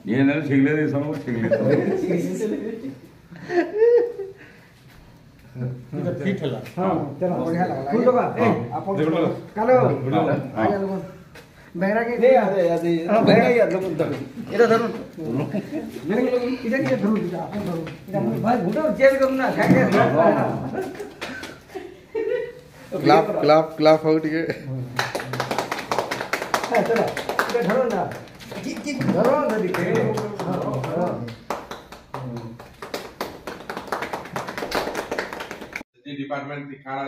얘네는 책내는 사람은 책내. इधर फिट है हां चलो बढ़िया लगा फूल का ए आप कालो आ जा लोग बहरा के नहीं आते आते हां बहरा यार लोग इधर धरो मेरे लोग इधर इधर धरो आप धरो इधर भाई घुटो चेंज करो ना क्या क्लाप क्लाप क्लाप हो ठीक है हां चलो इधर धरो ना धरो ना दिखे हां डिपार्टमेंट खाना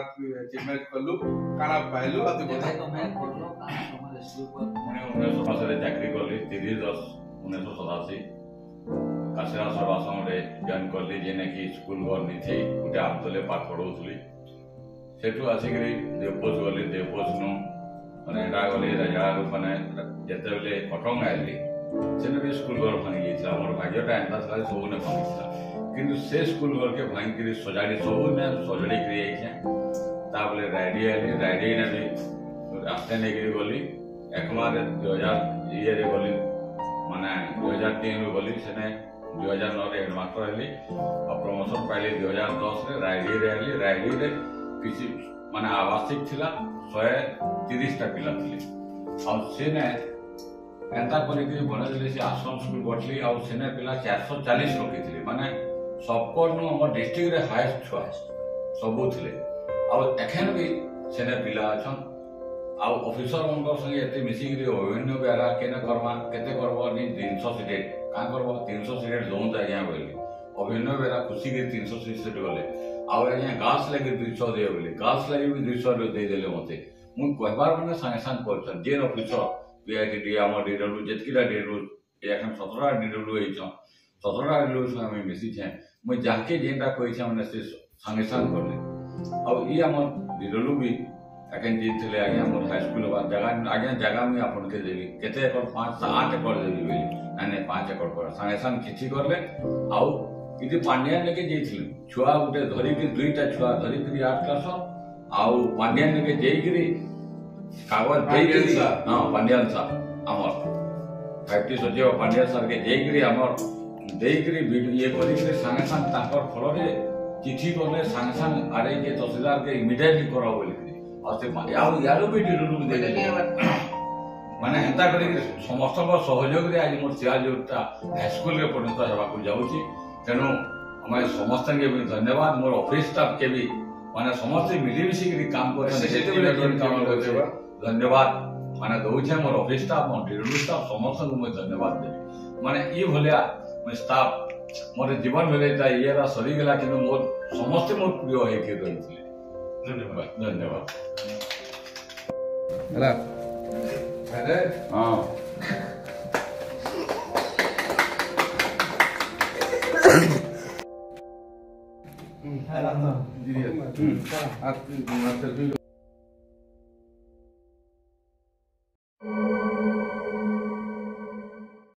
चिटमेंट कलु खाना पाइलु अति बता तो मैं करलो काम हमारे स्कूल पर मने 1900 रे चाकरी करली 30/10/1987 कासेरा सर्वाश्रम रे जॉइन करली जेने की स्कूल गरनी थी गुटे आमतले पाठ पढौथली सेठु आसिकरी देवपोज गली देवपोज नु माने एटा गली राजा माने जते बेले कटंग आइली सेने भी स्कूल घर भांगी गई हमर भाग्यटा एंता सला सब ने भांगी किंतु से स्कूल घर के भांगी सजाड़ी सब ने सजड़ी करी आइछे ताबले राइडी आली राइडी ने भी रास्ते ने गिरी गली एकमा 2000 ये रे गली माने 2003 रे गली सेने 2009 रे हेडमास्टर आली और प्रमोशन पाइली 2010 रे राइडी रे किसी माने आवासिक थिला 130 टा पिला थिले और सेने एंता करी कि बना दिले से आश्रम स्कूल गठली और सेने पिला 440 रखिथिले माने सबको नु हमर डिस्ट्रिक्ट रे हाईएस्ट छुआ सबु थिले और एखन भी सेने पिला अछन आ ऑफिसर उनकर संगे एते मिसी गिरी ओवेन्यू बेरा केने करवा केते करबो नि 300 सीट का करबो 300 सीट दोन जागिया बोली ओवेन्यू बेरा खुशी गिरी 300 सीट गले और यहां गास लगे 200 दे बोली गास लगे भी 200 दे देले मते मु कहबार माने संगे संग करछन जे ऑफिसर बीआईटी हमर डीडब्ल्यू जेतकिला डीडब्ल्यू एखन 17 डीडब्ल्यू हेछ 17 डीडब्ल्यू से हम मिसी छे मु जाके जेंटा कहि छ माने से संगे संग करले अब ई हमर डीडब्ल्यू भी एखन जे थिले आगे हमर हाई स्कूल बा जगह आगे जगह में अपन के देबी केते एकड़ 5 से 8 एकड़ देबी बोली नाने 5 एकड़ कर संगे संग किछि करले आ इति पांड्या लेके जेथिले छुआ उठे धरि के दुईटा छुआ धरि के 8 क्लास आ पांड्या लेके जेइकरी कागज देइकरी हां पांड्या सा हमर 50 सजियो पांड्या सर के जेइकरी हमर देइकरी वीडियो ये करी संगे संग ताकर फल रे चिट्ठी करले संगे संग आरे के तहसीलदार के इमीडिएटली करा बोली और से यारो भी डीडब्ल्यू दे दे माने एंता करी समस्त को सहयोग रे आज मोर सियाजोटा हाई स्कूल रे पर्यंत हेबा को जाउची तेनु हमारे समस्त के भी धन्यवाद मोर ऑफिस स्टाफ के भी माने समस्त मिली मिसी के काम करछन काम करछे धन्यवाद माने दउछे मोर ऑफिस स्टाफ मोर डीडब्ल्यू स्टाफ समस्त को मैं धन्यवाद देबी माने ई भलिया मैं स्टाफ मोर जीवन भेले ता येरा सरी गेला किनु मोर समस्त मोर प्रिय हे के रहिथिले धन्यवाद धन्यवाद हेला अरे हां जी आप सेल्फी